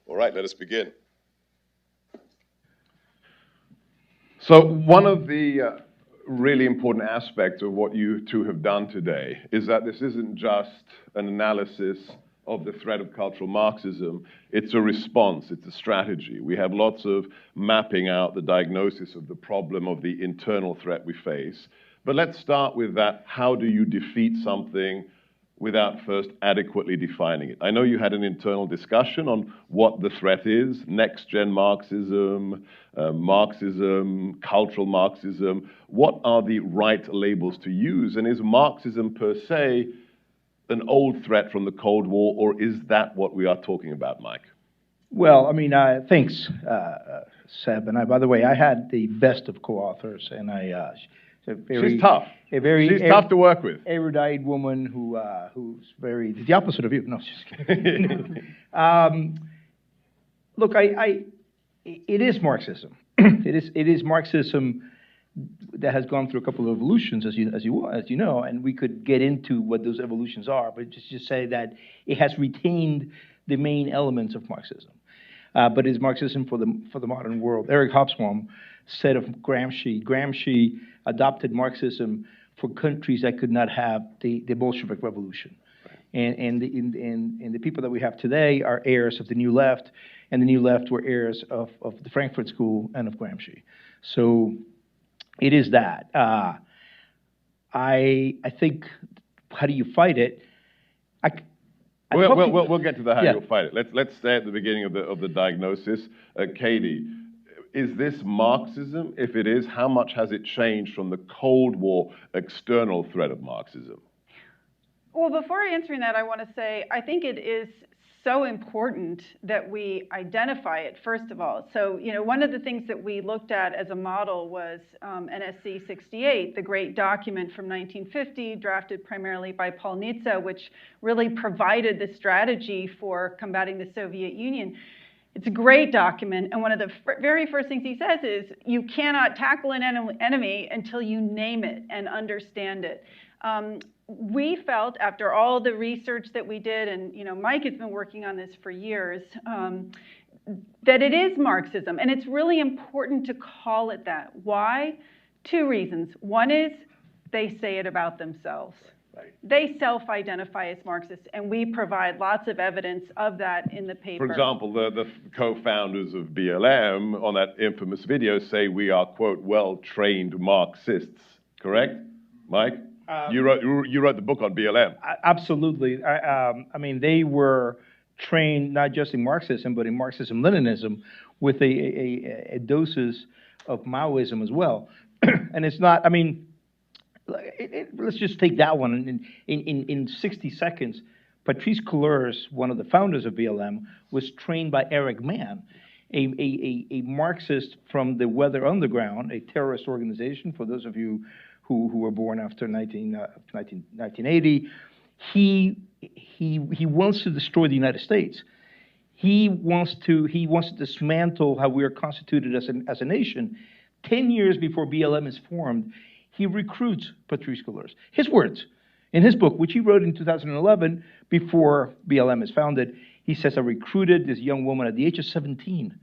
All right, let us begin. So one of the really important aspects of what you two have done today is that this isn't just an analysis of the threat of cultural Marxism. It's a response, it's a strategy. We have lots of mapping out the diagnosis of the problem of the internal threat we face. But let's start with that. How do you defeat something without first adequately defining it? I know you had an internal discussion on what the threat is, next-gen Marxism, Marxism, cultural Marxism. What are the right labels to use? And is Marxism per se an old threat from the Cold War, or is that what we are talking about, Mike? Well, I mean, thanks, Seb. And by the way, I had the best of co-authors, and She's tough. She's tough to work with. Erudite woman who's very the opposite of you. No, just kidding. Look, it is Marxism. It is Marxism that has gone through a couple of evolutions, as you know, and we could get into what those evolutions are, but just say that it has retained the main elements of Marxism. But it's Marxism for the modern world. Eric Hobsbawm said of Gramsci adopted Marxism for countries that could not have the Bolshevik Revolution. And the people that we have today are heirs of the New Left, and the New Left were heirs of the Frankfurt School and of Gramsci. So it is that. I think, how do you fight it? We'll get to the how you'll fight it. Let's stay at the beginning of the diagnosis. Katie, is this Marxism? If it is, how much has it changed from the Cold War external threat of Marxism? Well, before answering that, I want to say I think it is so important that we identify it, first of all. So, you know, one of the things that we looked at as a model was NSC 68, the great document from 1950, drafted primarily by Paul Nitze, which really provided the strategy for combating the Soviet Union. It's a great document, and one of the very first things he says is you cannot tackle an enemy until you name it and understand it. We felt, after all the research that we did, and you know, Mike has been working on this for years, that it is Marxism, and it's really important to call it that. Why? Two reasons. One is they say it about themselves. Right. They self-identify as Marxists, and we provide lots of evidence of that in the paper. For example, the co-founders of BLM on that infamous video say we are, quote, well-trained Marxists, correct? Mike? You wrote the book on BLM. Absolutely. I mean, they were trained not just in Marxism, but in Marxism-Leninism with a doses of Maoism as well. And it's not, I mean, let's just take that one. In 60 seconds, Patrice Couleurs, one of the founders of BLM, was trained by Eric Mann, a Marxist from the Weather Underground, a terrorist organization, for those of you who were born after 1980. He wants to destroy the United States. He wants to dismantle how we are constituted as a nation. 10 years before BLM is formed, he recruits Patrice Couleurs. His words in his book, which he wrote in 2011 before BLM is founded, he says, I recruited this young woman at the age of 17.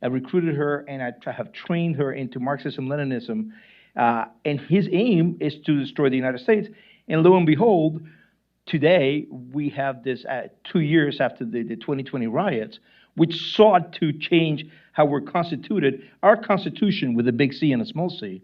I recruited her and I have trained her into Marxism-Leninism. And his aim is to destroy the United States. And lo and behold, today we have this 2 years after the 2020 riots, which sought to change how we're constituted, our Constitution with a big C and a small c.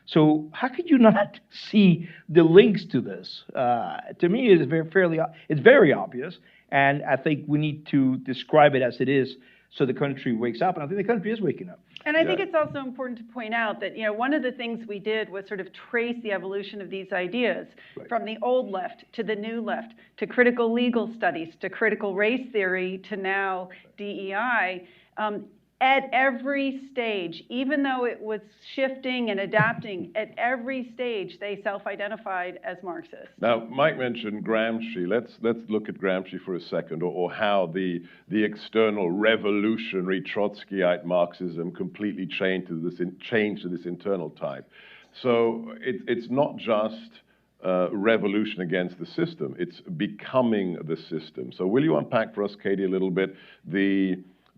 So how could you not see the links to this? To me, it's very obvious, and I think we need to describe it as it is so the country wakes up, and I think the country is waking up. And I think it's also important to point out that, you know, one of the things we did was sort of trace the evolution of these ideas from the old left to the new left, to critical legal studies, to critical race theory, to now DEI. At every stage, even though it was shifting and adapting, at every stage they self-identified as Marxists. Now, Mike mentioned Gramsci. Let's look at Gramsci for a second, or how the external revolutionary Trotskyite Marxism completely changed to this internal type. So it's not just revolution against the system; it's becoming the system. So will you unpack for us, Katie, a little bit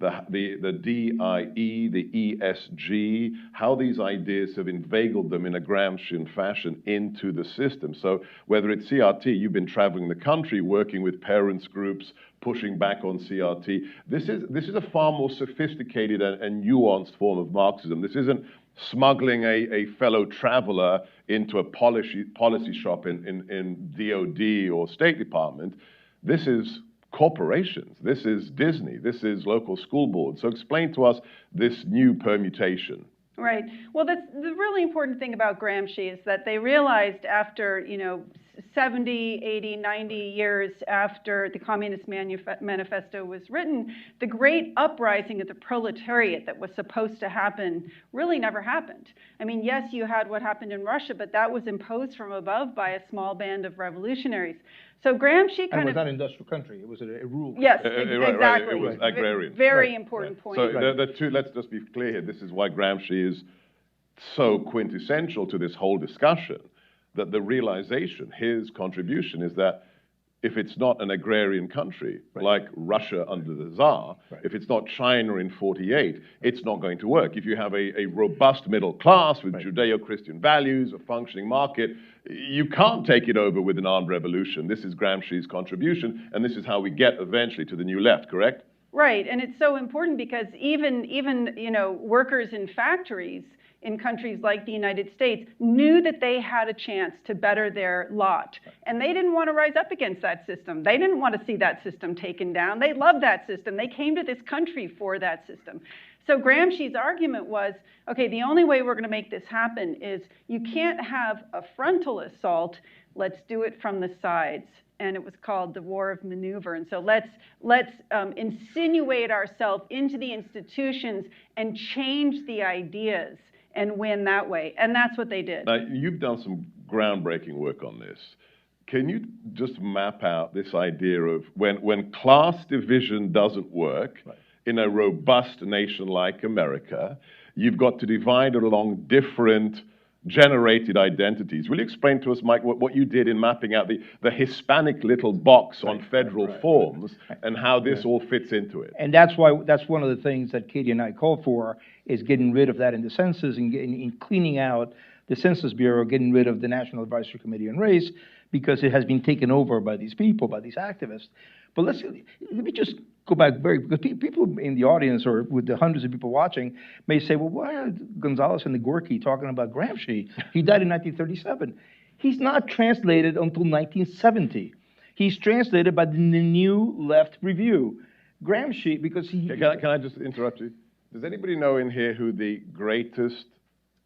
the DIE, the ESG, how these ideas have inveigled them in a Gramscian fashion into the system. So whether it's CRT, you've been traveling the country, working with parents groups, pushing back on CRT. This is a far more sophisticated and nuanced form of Marxism. This isn't smuggling a fellow traveler into a policy shop in DOD or State Department. This is corporations. This is Disney. This is local school boards. So explain to us this new permutation. Right. Well, that's the really important thing about Gramsci is that they realized after, 70, 80, 90 years after the Communist Manifesto was written, the Great Uprising of the proletariat that was supposed to happen really never happened. I mean, yes, you had what happened in Russia, but that was imposed from above by a small band of revolutionaries. So Gramsci kind of... it was not an industrial country. It was a rule. Yes, exactly. Right. It was agrarian. Very important point. So the two, let's just be clear here. This is why Gramsci is so quintessential to this whole discussion, that the realization, his contribution is that if it's not an agrarian country like Russia under the Tsar, if it's not China in 48, it's not going to work. If you have a robust middle class with Judeo-Christian values, a functioning market, you can't take it over with an armed revolution. This is Gramsci's contribution, and this is how we get eventually to the new left, correct? Right, and it's so important because even workers in factories in countries like the United States knew that they had a chance to better their lot. And they didn't want to rise up against that system. They didn't want to see that system taken down. They loved that system. They came to this country for that system. So Gramsci's argument was, okay, the only way we're going to make this happen is you can't have a frontal assault. Let's do it from the sides. And it was called the War of Maneuver. And so let's insinuate ourselves into the institutions and change the ideas and win that way. And that's what they did. Now, you've done some groundbreaking work on this. Can you just map out this idea of when class division doesn't work in a robust nation like America, you've got to divide it along different generated identities. Will you explain to us, Mike, what you did in mapping out the Hispanic little box on federal forms and how this all fits into it? And that's one of the things that Katie and I called for, is getting rid of that in the census and cleaning out the Census Bureau, getting rid of the National Advisory Committee on Race, because it has been taken over by these people, by these activists. But let me just go back because people in the audience or with the hundreds of people watching may say, well, why are Gonzalez and the Gorky talking about Gramsci? He died in 1937. He's not translated until 1970. He's translated by the New Left Review. Gramsci, because he... Can I just interrupt you? Does anybody know in here who the greatest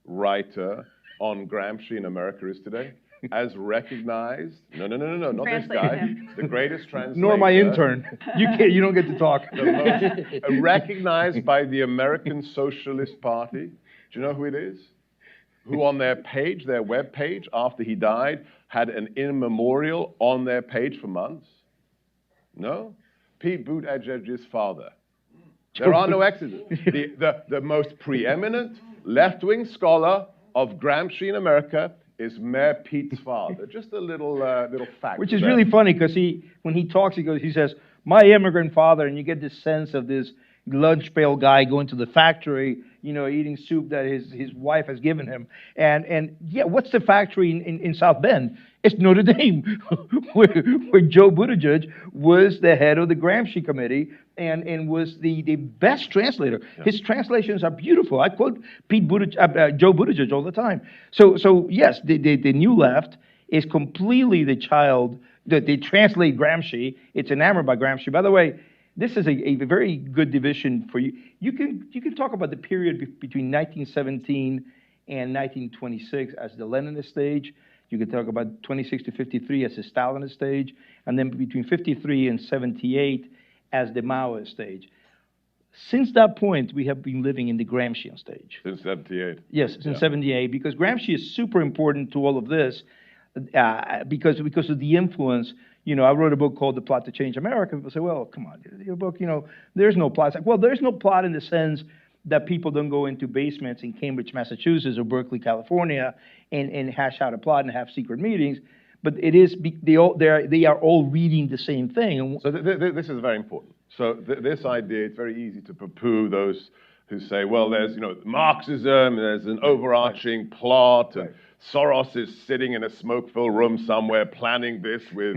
writer on Gramsci in America is today? As recognized, no, not this guy, the greatest translator. Nor my intern. You don't get to talk. The most recognized by the American Socialist Party. Do you know who it is? Who on their page, their web page, after he died, had an in memorial on their page for months? No? Pete Buttigieg's father. There are no exes. The most preeminent left-wing scholar of Gramsci in America is Mayor Pete's father. Just a little fact. Which is really funny because when he talks, he says, my immigrant father, and you get this sense of this lunch pail guy going to the factory, eating soup that his wife has given him. And yeah, what's the factory in South Bend? It's Notre Dame, where Joe Buttigieg was the head of the Gramsci committee and was the best translator. Yeah. His translations are beautiful. I quote Joe Buttigieg all the time. So yes, the New Left is completely the child that they translate Gramsci. It's enamored by Gramsci. By the way, this is a very good division for you. You can talk about the period between 1917 and 1926 as the Leninist stage. You can talk about 26 to 53 as the Stalinist stage, and then between 53 and 78 as the Maoist stage. Since that point, we have been living in the Gramscian stage. Since 78. Yes, since 78, because Gramsci is super important to all of this because of the influence. I wrote a book called The Plot to Change America. People say, well, come on, your book, there's no plot. It's like, well, there's no plot in the sense that people don't go into basements in Cambridge, Massachusetts, or Berkeley, California, and hash out a plot and have secret meetings. But it is they are all reading the same thing. So this is very important. So this idea, it's very easy to poo-poo those who say, well, there's, Marxism, there's an overarching plot, and Soros is sitting in a smoke-filled room somewhere planning this with,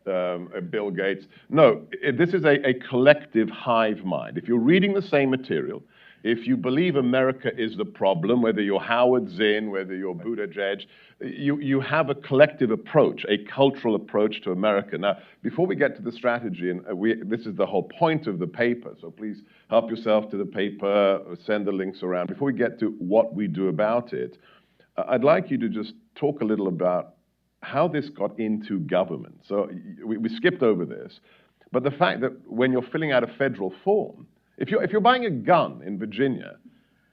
Bill Gates. No, this is a collective hive mind. If you're reading the same material, if you believe America is the problem, whether you're Howard Zinn, whether you're Buttigieg, you have a collective approach, a cultural approach to America. Now, before we get to the strategy, and this is the whole point of the paper, so please help yourself to the paper, send the links around. Before we get to what we do about it, I'd like you to just talk a little about how this got into government. So we skipped over this, but the fact that when you're filling out a federal form, if you're buying a gun in Virginia,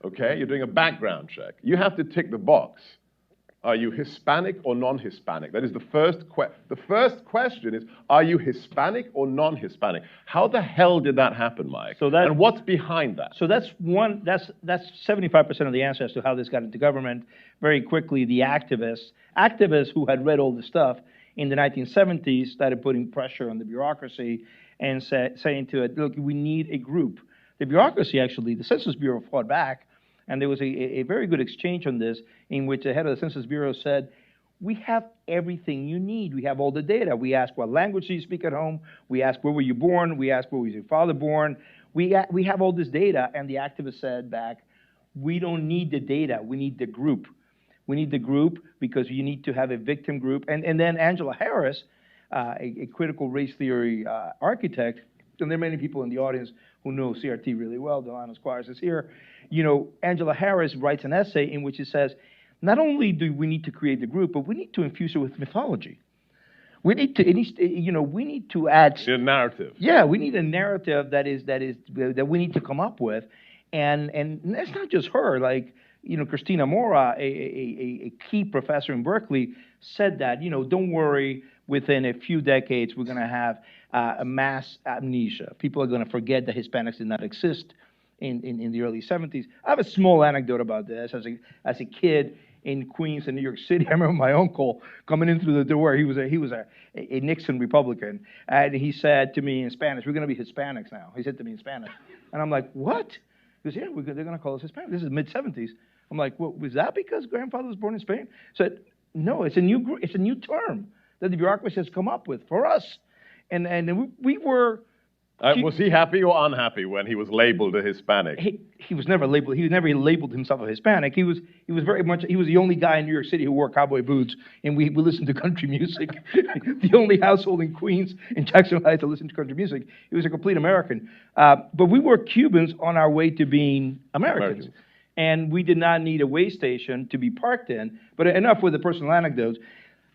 okay, you're doing a background check, you have to tick the box. Are you Hispanic or non-Hispanic? That is the first question is, are you Hispanic or non-Hispanic? How the hell did that happen, Mike? And what's behind that? So that's 75% of the answer as to how this got into government. Very quickly, the activists who had read all this stuff in the 1970s started putting pressure on the bureaucracy and saying to it, look, we need a group. The bureaucracy, actually, the Census Bureau fought back. And there was a very good exchange on this in which the head of the Census Bureau said, we have everything you need. We have all the data. We ask what language do you speak at home. We ask where were you born. We ask where was your father born. We have all this data. And the activist said back, we don't need the data. We need the group. We need the group because you need to have a victim group. And then Angela Harris, a critical race theory architect, and there are many people in the audience who know CRT really well. Delano Squires is here. Angela Harris writes an essay in which she says, not only do we need to create the group, but we need to infuse it with mythology. We need to add a narrative. Yeah, we need a narrative that we need to come up with, and that's not just her. Like Christina Mora, a key professor in Berkeley, said that don't worry. Within a few decades, we're going to have a mass amnesia. People are going to forget that Hispanics did not exist in the early 70s. I have a small anecdote about this. As a kid in Queens in New York City, I remember my uncle coming in through the door. He was a Nixon Republican, and he said to me in Spanish, "We're going to be Hispanics now." He said to me in Spanish, and I'm like, "What?" He goes, "Yeah, they're going to call us Hispanics." This is mid-70s. I'm like, "Well, was that because grandfather was born in Spain?" He said, "No, it's a new term that the bureaucracy has come up with for us," and we were. Was he happy or unhappy when he was labeled a Hispanic? He was never labeled. He never labeled himself a Hispanic. He was very much. He was the only guy in New York City who wore cowboy boots, and we listened to country music. The only household in Queens and Jackson Heights to listen to country music. He was a complete American. But we were Cubans on our way to being Americans. And we did not need a way station to be parked in. But enough with the personal anecdotes.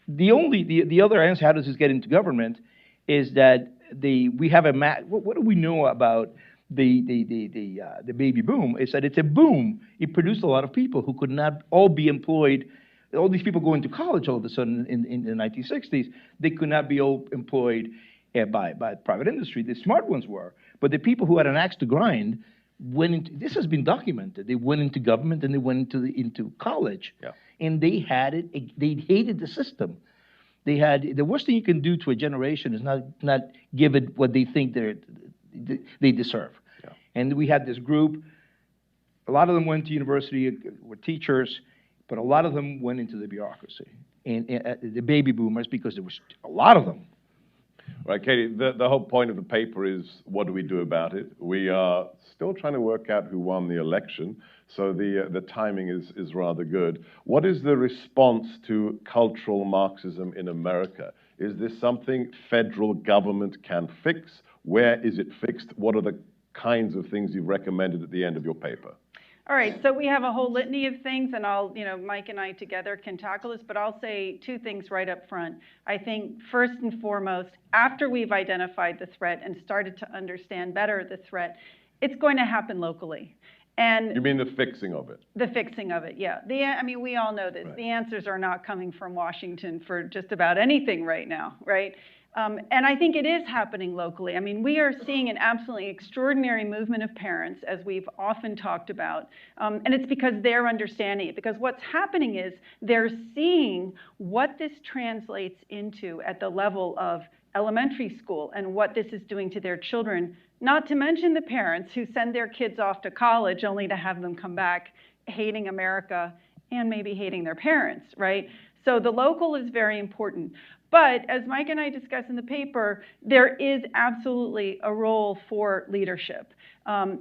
The other answer, how does this get into government, is that we have what do we know about the baby boom? Is that it's a boom. It produced a lot of people who could not all be employed. All these people going to college all of a sudden in the 1960s, they could not be all employed by private industry. The smart ones were, but the people who had an axe to grind went into. This has been documented. They went into government and they went into college, and they had it. They hated the system. They had the worst thing you can do to a generation is not give it what they think they deserve. Yeah. And we had this group. A lot of them went to university, were teachers, but a lot of them went into the bureaucracy and the baby boomers because there was a lot of them. Right, Katie. The whole point of the paper is what do we do about it? We are still trying to work out who won the election. So the timing is rather good. What is the response to cultural Marxism in America? Is this something federal government can fix? Where is it fixed? What are the kinds of things you've recommended at the end of your paper? All right, so we have a whole litany of things, and Mike and I together can tackle this, but I'll say two things right up front. I think first and foremost, after we've identified the threat and started to understand better the threat, it's going to happen locally. And you mean the fixing of it? The fixing of it, yeah. We all know this. Right. The answers are not coming from Washington for just about anything right now, right? And I think it is happening locally. I mean, we are seeing an absolutely extraordinary movement of parents, as we've often talked about, and it's because they're understanding it. Because what's happening is they're seeing what this translates into at the level of elementary school and what this is doing to their children, not to mention the parents who send their kids off to college only to have them come back hating America and maybe hating their parents, right? So the local is very important. But as Mike and I discuss in the paper, there is absolutely a role for leadership.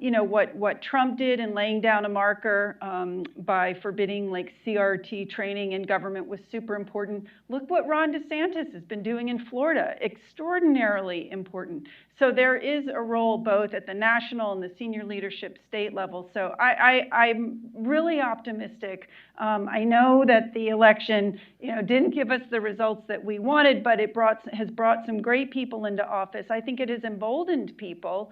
You know, what Trump did in laying down a marker by forbidding like CRT training in government was super important. Look what Ron DeSantis has been doing in Florida, extraordinarily important. So there is a role both at the national and the senior leadership state level. So I'm really optimistic. I know that the election, you know, didn't give us the results that we wanted, but it has brought some great people into office. I think it has emboldened people.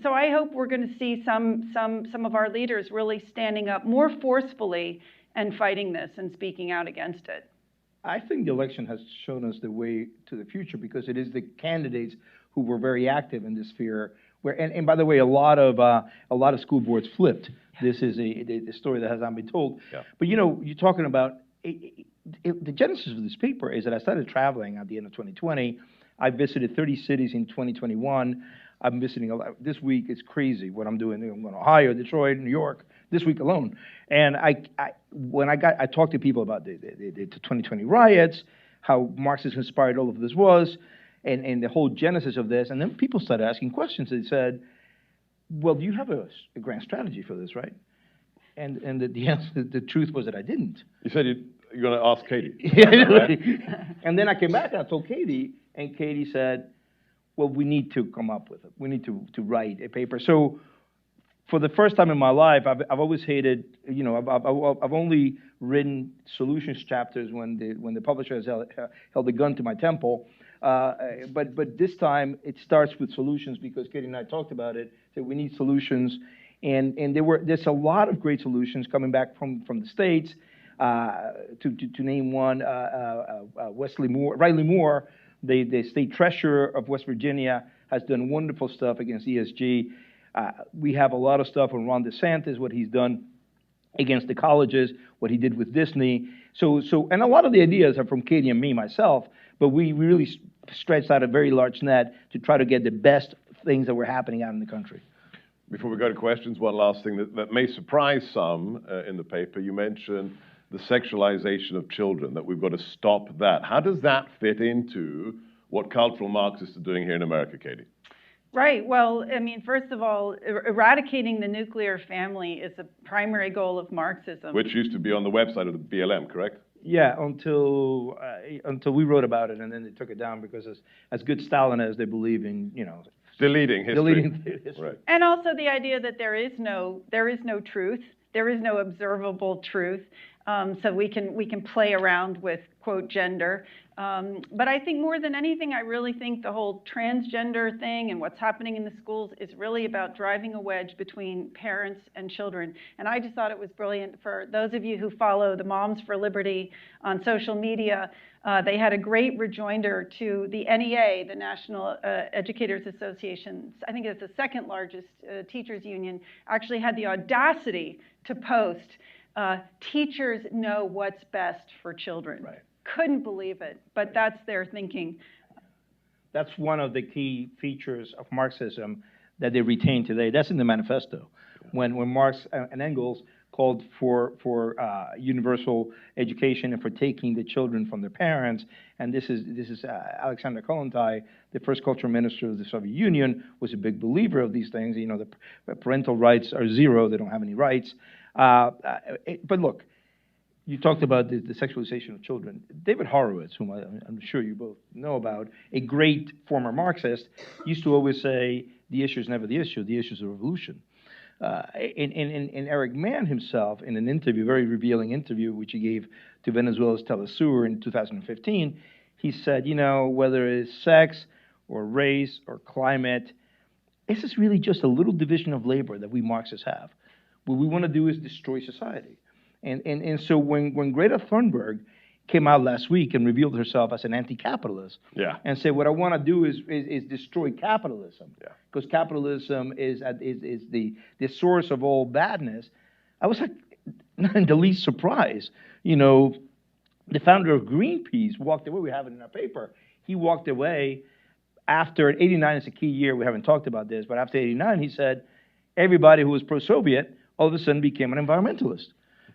So I hope we're going to see some of our leaders really standing up more forcefully and fighting this and speaking out against it. I think the election has shown us the way to the future because it is the candidates who were very active in this sphere. And by the way, a lot of school boards flipped. Yeah. This is a story that has not been told. Yeah. But you know, you're talking about the genesis of this paper is that I started traveling at the end of 2020. I visited 30 cities in 2021. I'm visiting a lot. This week it's crazy what I'm doing. I'm going to Ohio, Detroit, New York this week alone. And I talked to people about the 2020 riots, how Marxist inspired all of this was, and the whole genesis of this. And then people started asking questions. They said, "Well, do you have a grand strategy for this, right?" And the answer, the truth was that I didn't. You said you're going to ask Katie. Yeah. And then I came back and I told Katie, and Katie said, well, we need to come up with it. We need to write a paper. So for the first time in my life, I've always hated, you know, I've only written solutions chapters when the publisher has held a gun to my temple. But this time it starts with solutions because Katie and I talked about it, that we need solutions. And there's a lot of great solutions coming back from the States. To name one, Riley Moore, the state treasurer of West Virginia, has done wonderful stuff against ESG. We have a lot of stuff on Ron DeSantis, what he's done against the colleges, what he did with Disney. And a lot of the ideas are from Katie and me, myself, but we really stretched out a very large net to try to get the best things that were happening out in the country. Before we go to questions, one last thing that may surprise some in the paper. You mentioned the sexualization of children, that we've got to stop that. How does that fit into what cultural Marxists are doing here in America, Katie? Right. Well, I mean, first of all, eradicating the nuclear family is a primary goal of Marxism. Which used to be on the website of the BLM, correct? Yeah, until we wrote about it, and then they took it down because as good Stalinists, they believe in, you know, deleting history. Deleting history. Right. And also the idea that there is no truth, there is no observable truth. So we can play around with, quote, gender. But I think more than anything, I really think the whole transgender thing and what's happening in the schools is really about driving a wedge between parents and children. And I just thought it was brilliant. For those of you who follow the Moms for Liberty on social media, they had a great rejoinder to the NEA, the National Educators Association. I think it's the second largest teachers union, actually had the audacity to post, teachers know what's best for children. Right. Couldn't believe it, but that's their thinking. That's one of the key features of Marxism that they retain today. That's in the manifesto. When Marx and Engels called for universal education and for taking the children from their parents, and this is Alexander Kollontai, the first cultural minister of the Soviet Union, was a big believer of these things. You know, the parental rights are zero; they don't have any rights. But look, you talked about the sexualization of children. David Horowitz, whom I'm sure you both know about, a great former Marxist, used to always say, the issue is never the issue is a revolution. And Eric Mann himself, in an interview, very revealing interview, which he gave to Venezuela's Telesur in 2015, he said, you know, whether it's sex or race or climate, this is really just a little division of labor that we Marxists have. What we want to do is destroy society. And so when Greta Thunberg came out last week and revealed herself as an anti-capitalist, and said, what I want to do is destroy capitalism, because capitalism is the source of all badness, I was like, not in the least surprised. You know, the founder of Greenpeace walked away. We have it in our paper. He walked away after 89 is a key year, we haven't talked about this, but after 89, he said everybody who was pro-Soviet all of a sudden became an environmentalist,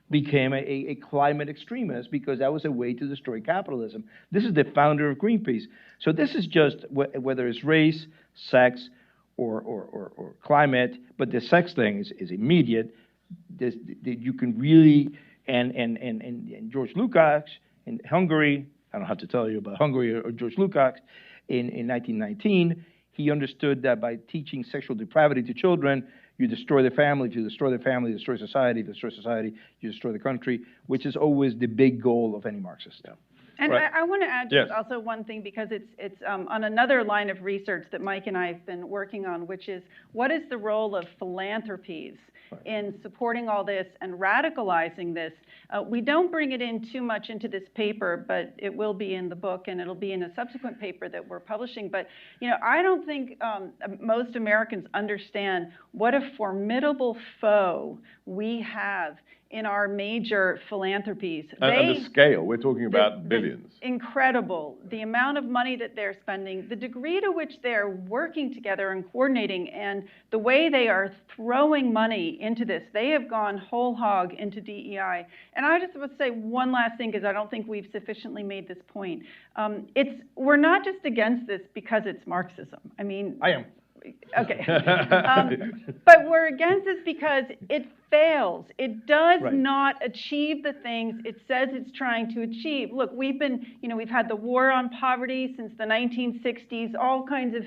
became a climate extremist, because that was a way to destroy capitalism. This is the founder of Greenpeace. So this is just, whether it's race, sex, or climate, but the sex thing is immediate. You can really, and George Lukács in Hungary, I don't have to tell you about Hungary or George Lukács, in 1919, he understood that by teaching sexual depravity to children, you destroy the family. If you destroy the family, you destroy society. If you destroy society, you destroy the country, which is always the big goal of any Marxist. Yeah. And right. I want to add just also one thing, because it's on another line of research that Mike and I have been working on, which is what is the role of philanthropies in supporting all this and radicalizing this. We don't bring it in too much into this paper, but it will be in the book, and it'll be in a subsequent paper that we're publishing. But I don't think most Americans understand what a formidable foe we have in our major philanthropies. And the scale, we're talking about billions. Incredible. The amount of money that they're spending, the degree to which they're working together and coordinating, and the way they are throwing money into this. They have gone whole hog into DEI. And I just would say one last thing, because I don't think we've sufficiently made this point. We're not just against this because it's Marxism. I mean, I am. Okay. But we're against this because it fails. It does not achieve the things it says it's trying to achieve. Look, we've had the war on poverty since the 1960s, all kinds of,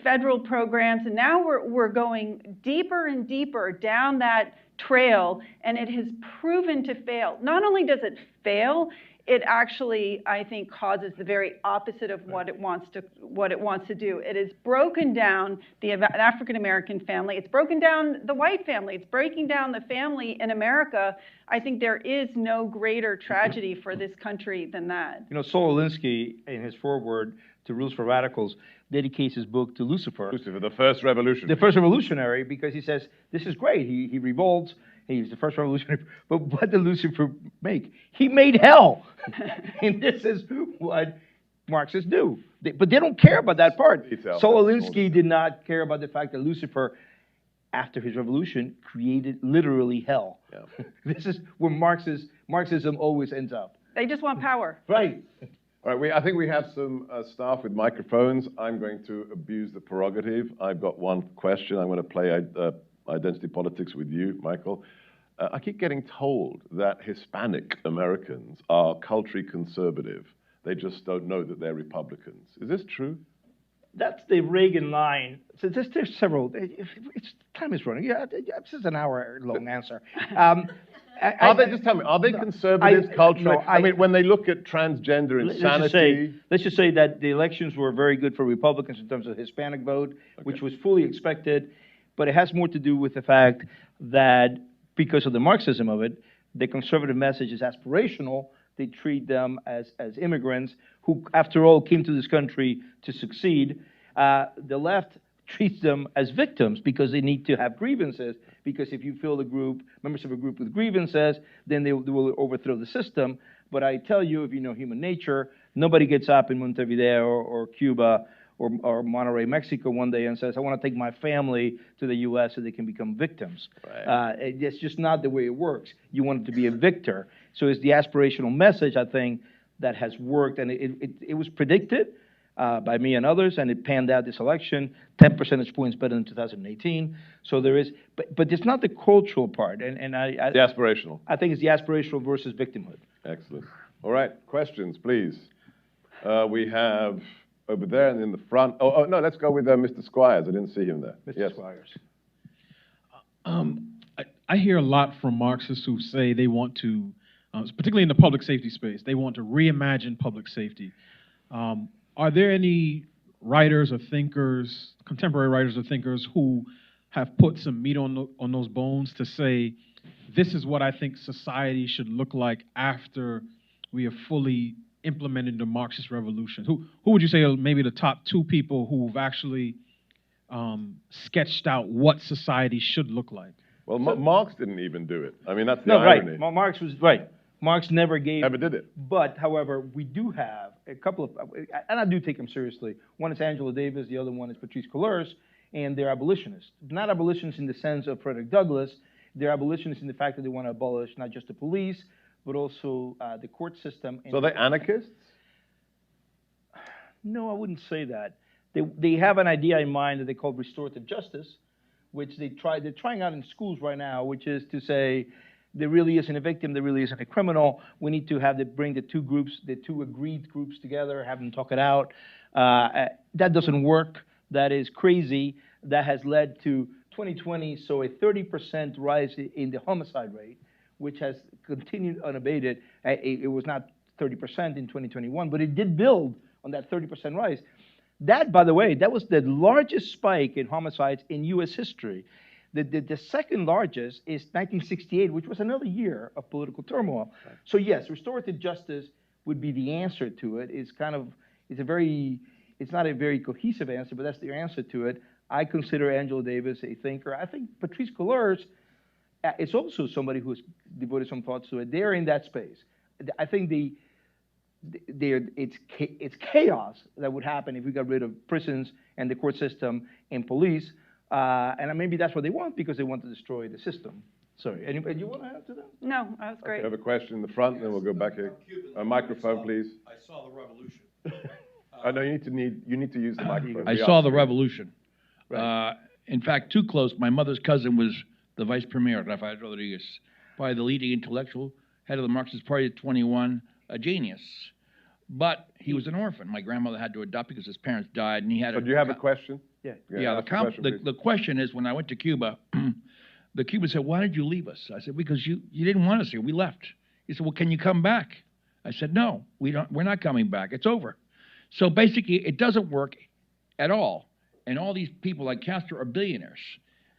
federal programs, and now we're going deeper and deeper down that trail, and it has proven to fail. Not only does it fail, it actually, I think, causes the very opposite of what it wants to do. It has broken down the African American family. It's broken down the white family. It's breaking down the family in America. I think there is no greater tragedy for this country than that. Saul Alinsky, in his foreword to Rules for Radicals, dedicates his book to Lucifer. Lucifer, the first revolutionary. The first revolutionary, because he says, this is great. He revolts. He's the first revolutionary. But what did Lucifer make? He made hell. And this is what Marxists do. But they don't care about that part. Saul Alinsky did not care about the fact that Lucifer, after his revolution, created literally hell. Yeah. This is where Marxism always ends up. They just want power. Right. All right, I think we have some staff with microphones. I'm going to abuse the prerogative. I've got one question. I'm going to play identity politics with you, Michael. I keep getting told that Hispanic Americans are culturally conservative. They just don't know that they're Republicans. Is this true? That's the Reagan line. So there's several. Time is running. Yeah, this is an hour-long answer. Just tell me, are they conservatives culturally? I mean, when they look at transgender insanity... Let's just say that the elections were very good for Republicans in terms of the Hispanic vote, which was fully expected. But it has more to do with the fact that because of the Marxism of it, the conservative message is aspirational. They treat them as immigrants who, after all, came to this country to succeed. The left treats them as victims because they need to have grievances. Because if you fill members of a group with grievances, then they will overthrow the system. But I tell you, if you know human nature, nobody gets up in Montevideo or Cuba or Monterrey, Mexico one day and says, I want to take my family to the U.S. so they can become victims. Right. It's just not the way it works. You want to be a victor. So it's the aspirational message, I think, that has worked. And it was predicted by me and others, and it panned out this election, 10 percentage points better than 2018. So there is, but it's not the cultural part. The aspirational. I think it's the aspirational versus victimhood. Excellent. All right, questions, please. We have... over there and in the front. Oh no, let's go with Mr. Squires. I didn't see him there. Mr. Squires. I hear a lot from Marxists who say they want to, particularly in the public safety space, they want to reimagine public safety. Are there any writers or thinkers, contemporary writers or thinkers, who have put some meat on those bones to say, this is what I think society should look like after we have fully implemented the Marxist revolution? Who would you say are maybe the top two people who've actually sketched out what society should look like? Well, Marx didn't even do it. I mean, that's the irony. Right. Marx was right. Marx never gave. Never did it. But, however, we do have a couple of, and I do take them seriously. One is Angela Davis, the other one is Patrisse Cullors, and they're abolitionists. Not abolitionists in the sense of Frederick Douglass. They're abolitionists in the fact that they want to abolish not just the police, but also the court system. So they're anarchists? No, I wouldn't say that. They have an idea in mind that they call restorative justice, which they're trying out in schools right now, which is to say there really isn't a victim, there really isn't a criminal. We need to bring the two groups, the two agreed groups together, have them talk it out. That doesn't work. That is crazy. That has led to 2020, so a 30% rise in the homicide rate, which has continued unabated. It was not 30% in 2021, but it did build on that 30% rise. That, by the way, that was the largest spike in homicides in U.S. history. The second largest is 1968, which was another year of political turmoil. Right. So yes, restorative justice would be the answer to it. It's not a very cohesive answer, but that's the answer to it. I consider Angela Davis a thinker. I think Patrisse Cullors is also somebody who's devoted some thoughts to it. They're in that space. I think it's chaos that would happen if we got rid of prisons and the court system and police. And maybe that's what they want because they want to destroy the system. Sorry, anybody, you want to add to that? No, that was great. Okay, I have a question in the front, then we'll go back here. A microphone, please. I saw the revolution. No, you need to use the microphone. I saw the revolution. Right. In fact, too close. My mother's cousin was the vice premier, Rafael Rodriguez, probably the leading intellectual, head of the Marxist Party at 21, a genius. But he was an orphan. My grandmother had to adopt because his parents died, and he had. So do you have a question? Yeah. The question is, when I went to Cuba, the Cuban said, "Why did you leave us?" I said, "Because you didn't want us here. We left." He said, "Well, can you come back?" I said, "No, we're not coming back. It's over." So basically, it doesn't work at all. And all these people like Castro are billionaires.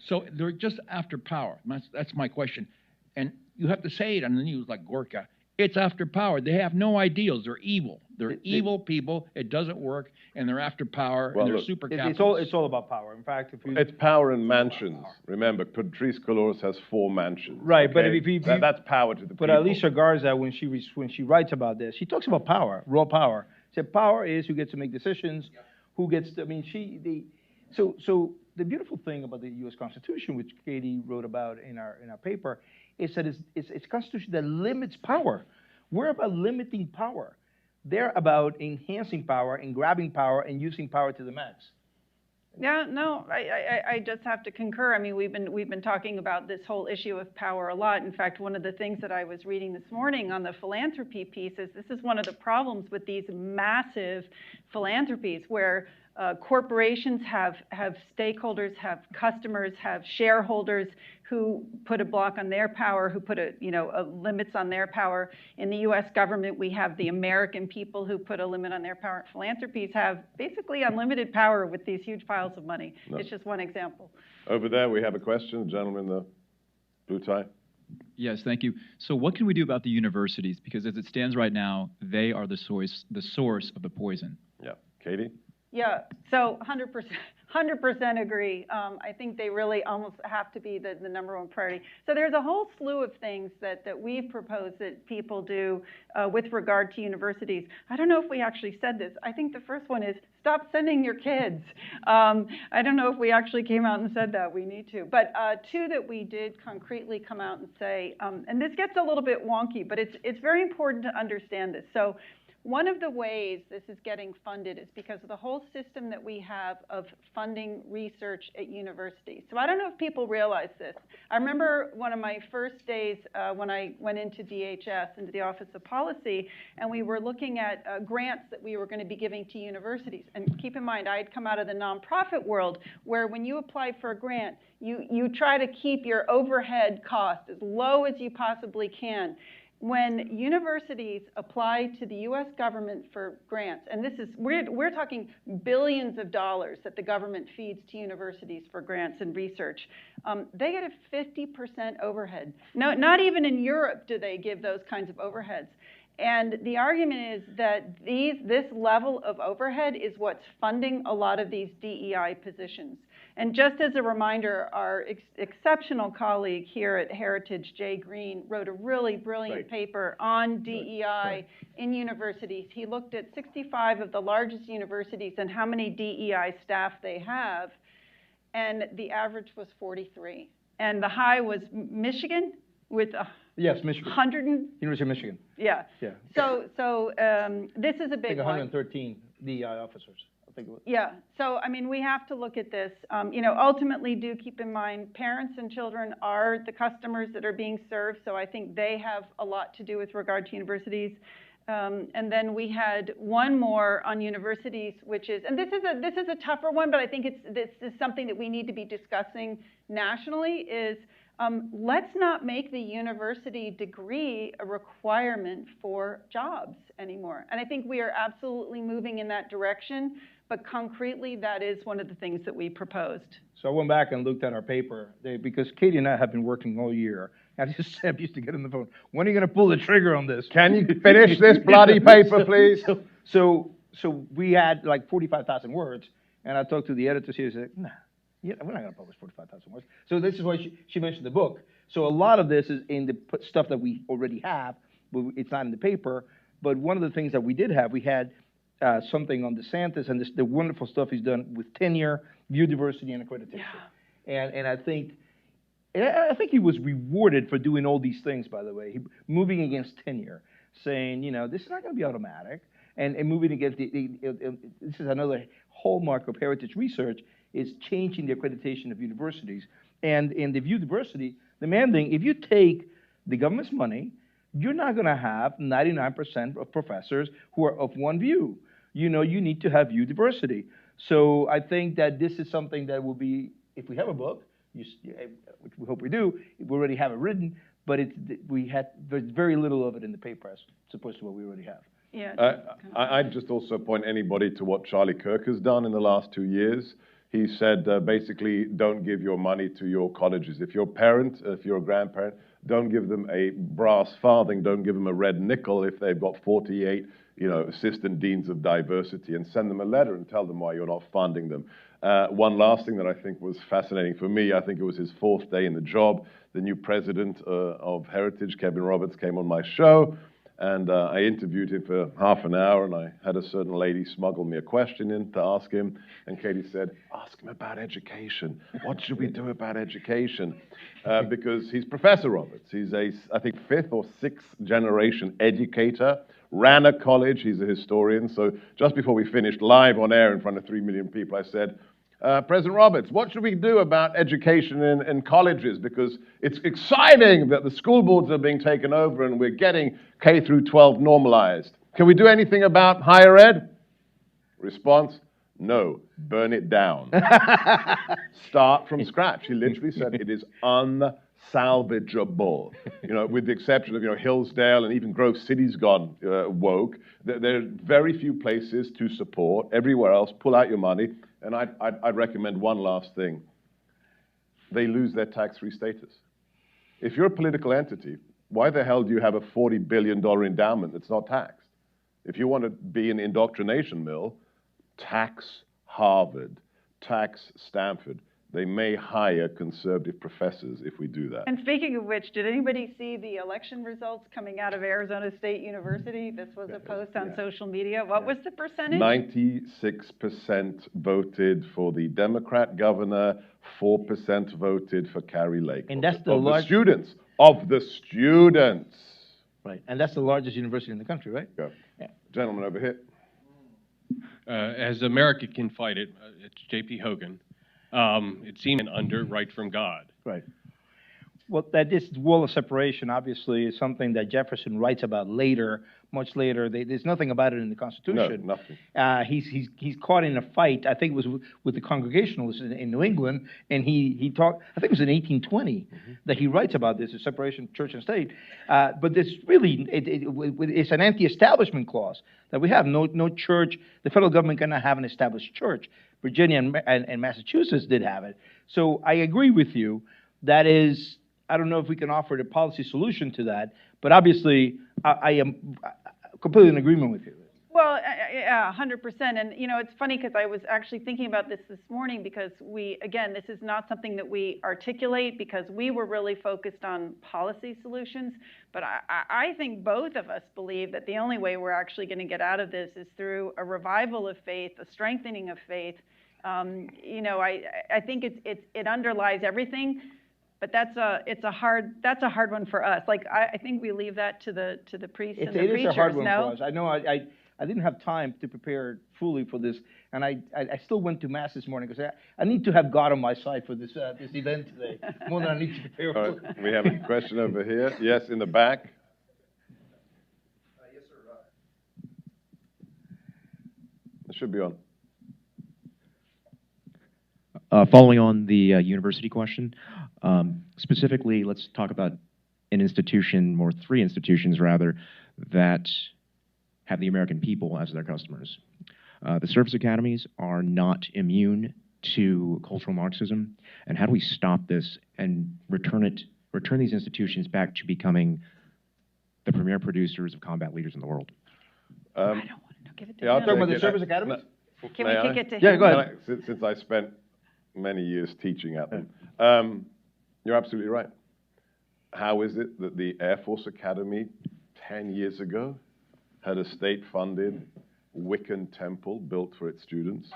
So they're just after power. That's my question. And you have to say it on the news like Gorka. It's after power. They have no ideals. They're evil. They're evil people. It doesn't work. And they're after power. Well, and they're super capitalists. It's all about power. In fact, it's power and mansions. Remember, Patrisse Cullors has 4 mansions. Right, okay? But that's power to the people. But Alicia Garza, when she writes about this, she talks about power, raw power. She said power is who gets to make decisions, who gets to, So the beautiful thing about the U.S. Constitution, which Katie wrote about in our paper, is that it's a constitution that limits power. We're about limiting power. They're about enhancing power and grabbing power and using power to the max. Yeah, no, I just have to concur. I mean, we've been talking about this whole issue of power a lot. In fact, one of the things that I was reading this morning on the philanthropy piece is this is one of the problems with these massive philanthropies where corporations have stakeholders, have customers, have shareholders who put a block on their power, who put limits on their power. In the U.S. government, we have the American people who put a limit on their power. Philanthropies have basically unlimited power with these huge piles of money. No. It's just one example. Over there, we have a question. The gentleman in the blue tie. Yes, thank you. So what can we do about the universities? Because as it stands right now, they are the source of the poison. Yeah. Katie? Yeah, so 100% agree. I think they really almost have to be the number one priority. So there's a whole slew of things that we've proposed that people do with regard to universities. I don't know if we actually said this. I think the first one is stop sending your kids. I don't know if we actually came out and said that. We need to. But 2 that we did concretely come out and say, and this gets a little bit wonky, but it's very important to understand this. So one of the ways this is getting funded is because of the whole system that we have of funding research at universities. So I don't know if people realize this. I remember one of my first days when I went into DHS, into the Office of Policy, and we were looking at grants that we were going to be giving to universities. And keep in mind, I had come out of the nonprofit world where when you apply for a grant, you try to keep your overhead cost as low as you possibly can. When universities apply to the U.S. government for grants, and this is, we're talking billions of dollars that the government feeds to universities for grants and research, they get a 50% overhead. No, not even in Europe do they give those kinds of overheads. And the argument is that this level of overhead is what's funding a lot of these DEI positions. And just as a reminder, our exceptional colleague here at Heritage, Jay Green, wrote a really brilliant paper on DEI in universities. He looked at 65 of the largest universities and how many DEI staff they have, and the average was 43. And the high was Michigan with Yes, Michigan. 100 and, University of Michigan. yeah. Yeah. So this is a I big think one. 113 DEI officers. I think it was. Yeah, so I mean, we have to look at this. You know, ultimately, do keep in mind, parents and children are the customers that are being served, so I think they have a lot to do with regard to universities. And then we had one more on universities, which is, and this is a tougher one, but I think this is something that we need to be discussing nationally, is let's not make the university degree a requirement for jobs anymore. And I think we are absolutely moving in that direction, but concretely, that is one of the things that we proposed. So I went back and looked at our paper, because Katie and I have been working all year. I just used to get on the phone. When are you going to pull the trigger on this? Can you finish this bloody paper, please? So we had like 45,000 words, and I talked to the editor. She said, "Nah, we're not going to publish 45,000 words." So this is why she mentioned the book. So a lot of this is in the stuff that we already have, but it's not in the paper. But one of the things that we did have, we had something on DeSantis and the wonderful stuff he's done with tenure, view diversity, and accreditation. Yeah. And I think he was rewarded for doing all these things, by the way, moving against tenure, saying, you know, this is not going to be automatic, and moving against this is another hallmark of heritage research, is changing the accreditation of universities. And in the view diversity, demanding, if you take the government's money, you're not going to have 99% of professors who are of one view. You know, you need to have view diversity. So I think that this is something that will be, if we have a book, which we hope we do, we already have it written, but there's very little of it in the paper as opposed to what we already have. Yeah. I'd just also point anybody to what Charlie Kirk has done in the last 2 years. He said, basically, don't give your money to your colleges. If you're a parent, if you're a grandparent, don't give them a brass farthing, don't give them a red nickel if they've got 48, assistant deans of diversity, and send them a letter and tell them why you're not funding them. One last thing that I think was fascinating for me, I think it was his 4th day in the job, the new president of Heritage, Kevin Roberts, came on my show, and I interviewed him for half an hour, and I had a certain lady smuggle me a question in to ask him, and Katie said, ask him about education. What should we do about education? Because he's Professor Roberts. He's I think, 5th or 6th generation educator, ran a college, he's a historian. So just before we finished live on air in front of 3 million people, I said, President Roberts, what should we do about education in colleges? Because it's exciting that the school boards are being taken over and we're getting K through 12 normalized. Can we do anything about higher ed? Response, no, burn it down. Start from scratch. He literally said it is unsalvageable. With the exception of, Hillsdale and even Grove City's gone woke. There are very few places to support. Everywhere else, pull out your money. And I'd recommend one last thing. They lose their tax-free status. If you're a political entity, why the hell do you have a $40 billion endowment that's not taxed? If you want to be an indoctrination mill, tax Harvard, tax Stanford. They may hire conservative professors if we do that. And speaking of which, did anybody see the election results coming out of Arizona State University? This was a post on social media. What was the percentage? 96% voted for the Democrat governor, 4% voted for Carrie Lake. And that's the students. Of the students. Right, and that's the largest university in the country, right? Yeah. Gentleman over here. As America can fight it, it's J.P. Hogan. It seemed an under right from God. Right. Well, that this wall of separation, obviously, is something that Jefferson writes about later, much later. There's nothing about it in the Constitution. No, nothing. He's caught in a fight. I think it was with the Congregationalists in New England, and he talked. I think it was in 1820 that he writes about this, the separation of church and state. But this really, it's an anti-establishment clause that we have. No church. The federal government cannot have an established church. Virginia and Massachusetts did have it. So I agree with you. That is, I don't know if we can offer a policy solution to that, but obviously I am completely in agreement with you. Well, yeah, 100%. And, it's funny because I was actually thinking about this morning because again, this is not something that we articulate because we were really focused on policy solutions. But I think both of us believe that the only way we're actually going to get out of this is through a revival of faith, a strengthening of faith. I think it underlies everything. But that's a hard one for us. Like I think we leave that to the priests and the preachers. It is a hard one no? for us. I know I didn't have time to prepare fully for this, and I still went to mass this morning because I need to have God on my side for this event today more than I need to prepare for. All right, we have a question over here. Yes, in the back. Yes, sir. It should be on. Following on the university question, specifically, let's talk about an institution, or three institutions rather, that have the American people as their customers. The service academies are not immune to cultural Marxism, and how do we stop this and return these institutions back to becoming the premier producers of combat leaders in the world? I don't want to give it to Yeah, I'll him. Talking about the service academies? Can we kick it to him? Yeah, go ahead. Since I spent many years teaching at them, you're absolutely right. How is it that the Air Force Academy 10 years ago had a state-funded Wiccan temple built for its students?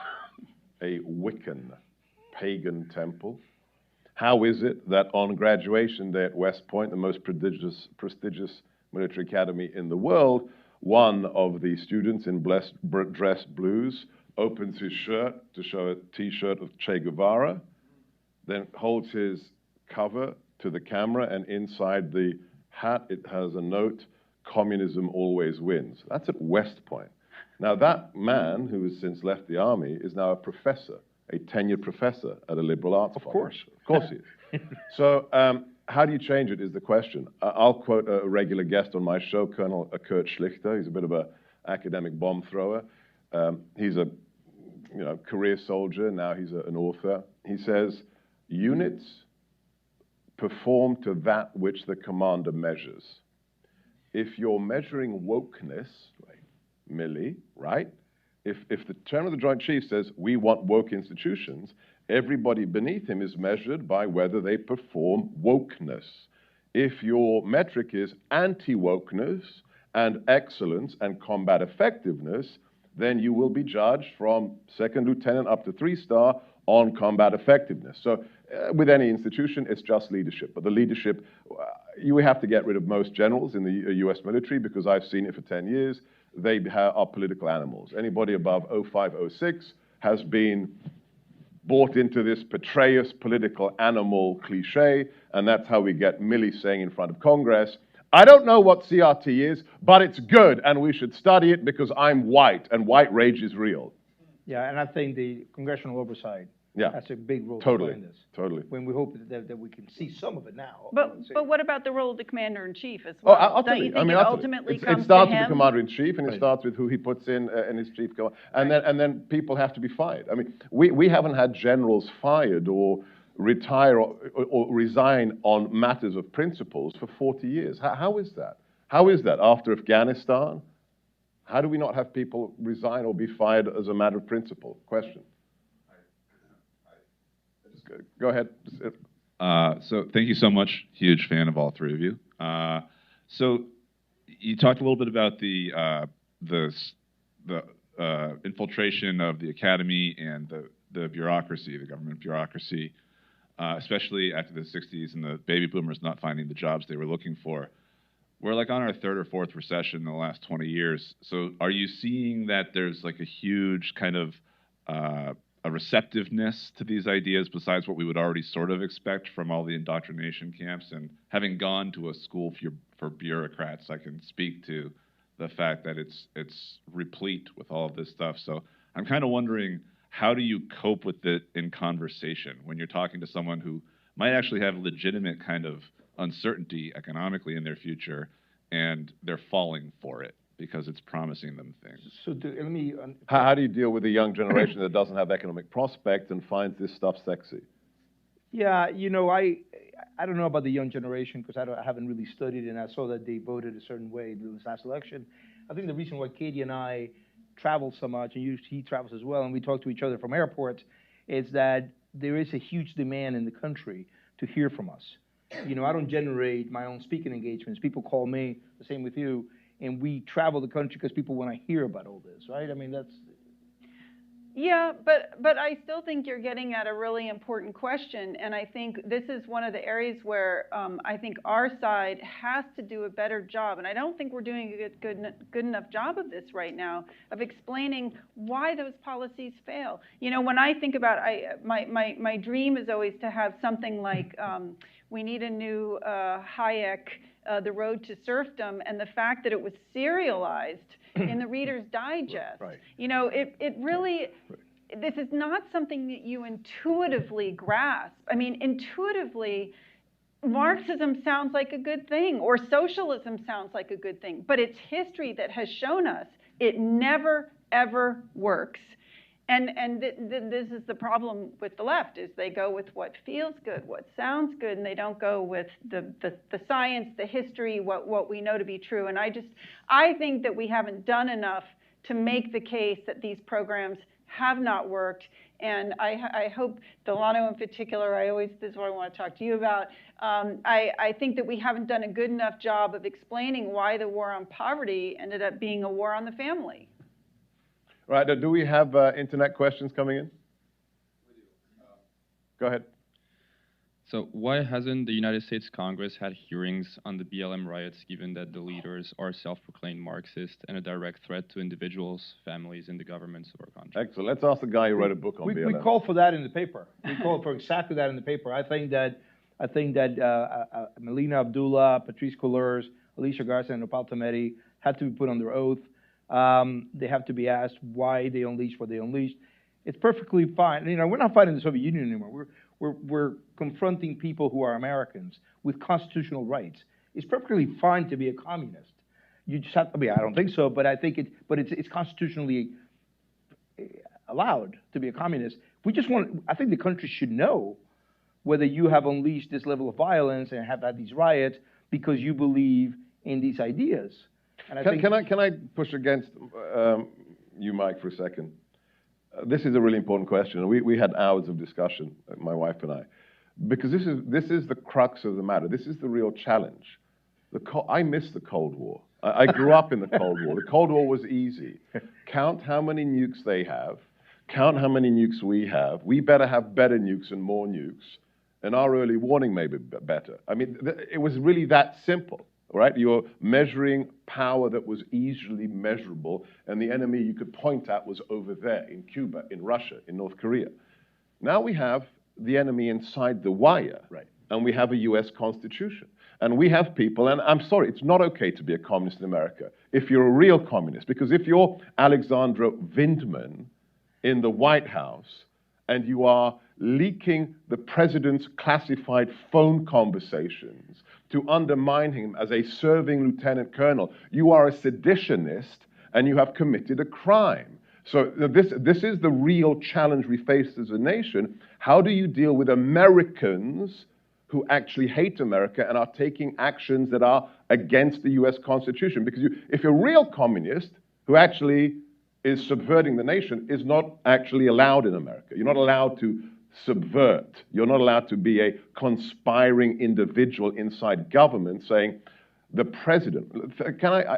A Wiccan pagan temple. How is it that on graduation day at West Point, the most prestigious military academy in the world, one of the students in dress blues opens his shirt to show a T-shirt of Che Guevara, then holds his cover to the camera, and inside the hat it has a note, "Communism always wins." That's at West Point. Now that man, who has since left the army, is now a professor, a tenured professor at a liberal arts college. Of course he is. So how do you change it is the question. I'll quote a regular guest on my show, Colonel Kurt Schlichter. He's a bit of an academic bomb thrower. He's a career soldier, now he's an author. He says, units perform to that which the commander measures. If you're measuring wokeness, like Milley, right? If the chairman of the Joint Chiefs says, we want woke institutions, everybody beneath him is measured by whether they perform wokeness. If your metric is anti-wokeness and excellence and combat effectiveness, then you will be judged from second lieutenant up to 3-star on combat effectiveness. So with any institution, it's just leadership. But the leadership, you have to get rid of most generals in the US military because I've seen it for 10 years. They are political animals. Anybody above 05, 06 has been bought into this Petraeus political animal cliche, and that's how we get Milley saying in front of Congress, I don't know what CRT is, but it's good, and we should study it because I'm white, and white rage is real. Yeah, and I think the congressional oversight has a big role to play in this. Totally. When we hope that we can see some of it now. But what about the role of the commander-in-chief as well? I'll Don't tell you think it ultimately comes to him? It starts with the commander-in-chief, and it starts with who he puts in his chief command. And then people have to be fired. I mean, we haven't had generals fired or retire or resign on matters of principles for 40 years. How is that? How is that after Afghanistan? How do we not have people resign or be fired as a matter of principle? Question. Go ahead. So thank you so much. Huge fan of all three of you. So you talked a little bit about the infiltration of the academy and the bureaucracy, the government bureaucracy, especially after the 60s and the baby boomers not finding the jobs they were looking for. We're like on our third or fourth recession in the last 20 years. So are you seeing that there's like a huge kind of a receptiveness to these ideas besides what we would already sort of expect from all the indoctrination camps? And having gone to a school for bureaucrats, I can speak to the fact that it's replete with all of this stuff. So I'm kind of wondering, how do you cope with it in conversation when you're talking to someone who might actually have legitimate kind of uncertainty economically in their future, and they're falling for it because it's promising them things? So let me... How do you deal with a young generation that doesn't have economic prospects and finds this stuff sexy? Yeah, you know, I don't know about the young generation because I haven't really studied, and I saw that they voted a certain way in this last election. I think the reason why Katie and I travel so much, and he travels as well, and we talk to each other from airports, is that there is a huge demand in the country to hear from us. You know, I don't generate my own speaking engagements. People call me, the same with you, and we travel the country because people want to hear about all this, right? I mean, that's... Yeah, but I still think you're getting at a really important question, and I think this is one of the areas where I think our side has to do a better job, and I don't think we're doing a good enough job of this right now, of explaining why those policies fail. You know, when I think about, my dream is always to have something like, we need a new Hayek, The Road to Serfdom, and the fact that it was serialized in the Reader's Digest. Right. You know, it really, this is not something that you intuitively grasp. I mean, intuitively, Marxism sounds like a good thing, or socialism sounds like a good thing, but it's history that has shown us it never, ever works. And this is the problem with the left, is they go with what feels good, what sounds good, and they don't go with the science, the history, what we know to be true. And I think that we haven't done enough to make the case that these programs have not worked. And I hope, Delano in particular, this is what I want to talk to you about. I think that we haven't done a good enough job of explaining why the war on poverty ended up being a war on the family. Right, do we have internet questions coming in? Go ahead. So why hasn't the United States Congress had hearings on the BLM riots, given that the leaders are self-proclaimed Marxists and a direct threat to individuals, families, and the governments of our country? Excellent. Let's ask the guy who wrote a book on BLM. We call for that in the paper. We call for exactly that in the paper. I think that Melina Abdullah, Patrice Couleurs, Alicia Garza, and Nopal Tamedi had to be put under oath. They have to be asked why they unleashed what they unleashed. It's perfectly fine. You know, we're not fighting the Soviet Union anymore. We're confronting people who are Americans with constitutional rights. It's perfectly fine to be a communist. You just have to be. I don't think so, but I think it's constitutionally allowed to be a communist. I think the country should know whether you have unleashed this level of violence and have had these riots because you believe in these ideas. And can I push against you, Mike, for a second? This is a really important question. We had hours of discussion, my wife and I, because this is the crux of the matter. This is the real challenge. I miss the Cold War. I grew up in the Cold War. The Cold War was easy. Count how many nukes they have. Count how many nukes we have. We better have better nukes and more nukes. And our early warning may be better. I mean, it was really that simple. Right? You're measuring power that was easily measurable, and the enemy you could point at was over there in Cuba, in Russia, in North Korea. Now we have the enemy inside the wire, right? And we have a US Constitution. And we have people, and I'm sorry, it's not okay to be a communist in America if you're a real communist, because if you're Alexandra Vindman in the White House and you are leaking the president's classified phone conversations to undermine him as a serving lieutenant colonel, you are a seditionist and you have committed a crime. So this is the real challenge we face as a nation. How do you deal with Americans who actually hate America and are taking actions that are against the US Constitution? Because if you're a real communist who actually is subverting the nation, is not actually allowed in America. You're not allowed to subvert. You're not allowed to be a conspiring individual inside government saying, the president,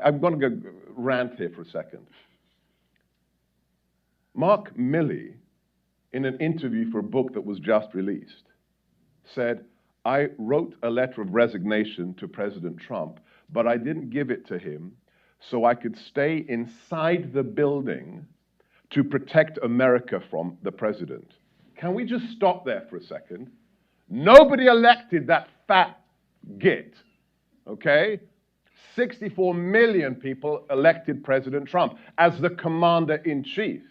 I'm going to go rant here for a second. Mark Milley, in an interview for a book that was just released, said, I wrote a letter of resignation to President Trump, but I didn't give it to him so I could stay inside the building to protect America from the president. Can we just stop there for a second? Nobody elected that fat git, okay? 64 million people elected President Trump as the commander-in-chief.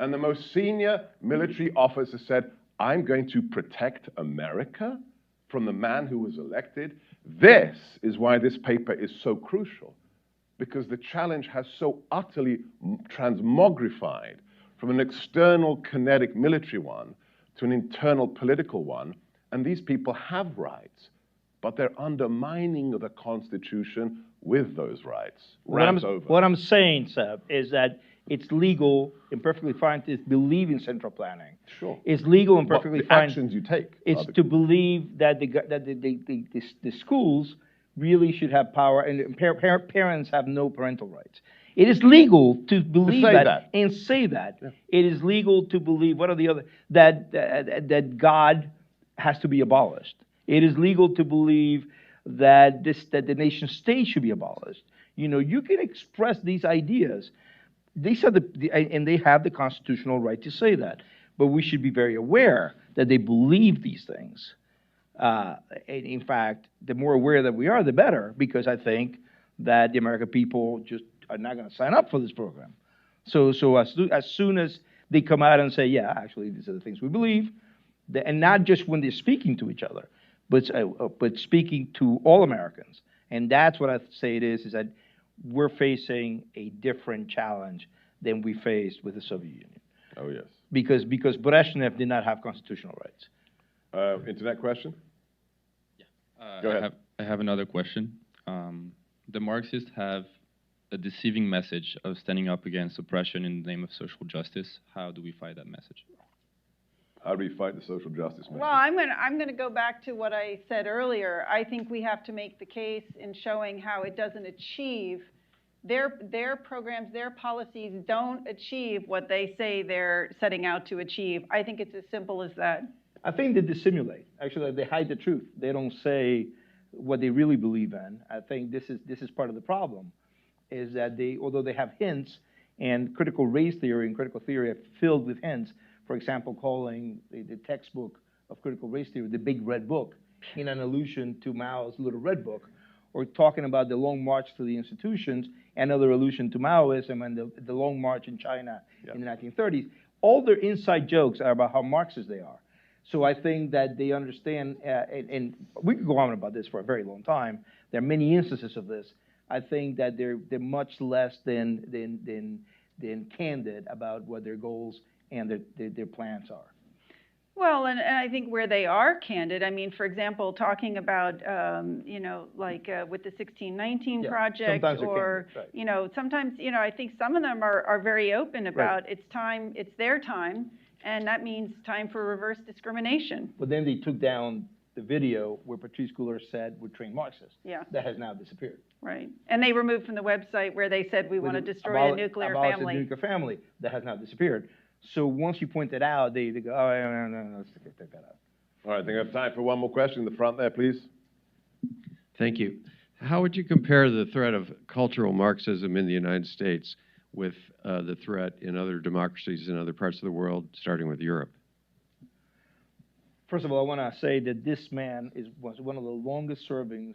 And the most senior military officer said, I'm going to protect America from the man who was elected. This is why this paper is so crucial, because the challenge has so utterly transmogrified from an external kinetic military one to an internal political one. And these people have rights, but they're undermining the Constitution with those rights. What I'm saying, Seb, is that It's legal and perfectly fine to believe in central planning. Sure. It's legal and perfectly the fine. actions you take. It's to believe that the schools really should have power, and parents have no parental rights. It is legal to believe that and say that. Yeah. It is legal to believe, what are the other, that God has to be abolished. It is legal to believe that the nation state should be abolished. You know, you can express these ideas. These are and they have the constitutional right to say that. But we should be very aware that they believe these things. And in fact, the more aware that we are, the better, because I think that the American people just are not going to sign up for this program. So as soon as they come out and say, yeah, actually, these are the things we believe, and not just when they're speaking to each other, but speaking to all Americans. And that's what I say it is that we're facing a different challenge than we faced with the Soviet Union. Oh, yes. Because Brezhnev did not have constitutional rights. Internet question? Yeah. Go ahead. I have another question. The Marxists have a deceiving message of standing up against oppression in the name of social justice. How do we fight that message? How do we fight the social justice message? Well, I'm going to go back to what I said earlier. I think we have to make the case in showing how it doesn't achieve their programs, their policies don't achieve what they say they're setting out to achieve. I think it's as simple as that. I think they dissimulate. Actually, they hide the truth. They don't say what they really believe in. I think this is part of the problem, is that although they have hints, and critical race theory and critical theory are filled with hints. For example, calling the textbook of critical race theory the Big Red Book in an allusion to Mao's Little Red Book, or talking about the Long March to the Institutions, another allusion to Maoism and the Long March in China in the 1930s. All their inside jokes are about how Marxist they are. So I think that they understand, and we could go on about this for a very long time. There are many instances of this. I think that they're much less than candid about what their goals and their plans are. Well, and I think where they are candid, I mean, for example, talking about, with the 1619 project, or, candid, sometimes, I think some of them are very open about it's their time, and that means time for reverse discrimination. But then they took down the video where Patrice Cullors said we're trained Marxists. Yeah. That has now disappeared. Right. And they removed from the website where they said we want to destroy a nuclear family. A nuclear family. That has now disappeared. So once you point that out, they go, oh, no, let's take that out. All right, I think I have time for one more question in the front there, please. Thank you. How would you compare the threat of cultural Marxism in the United States with the threat in other democracies in other parts of the world, starting with Europe? First of all, I want to say that this man was one of the longest-serving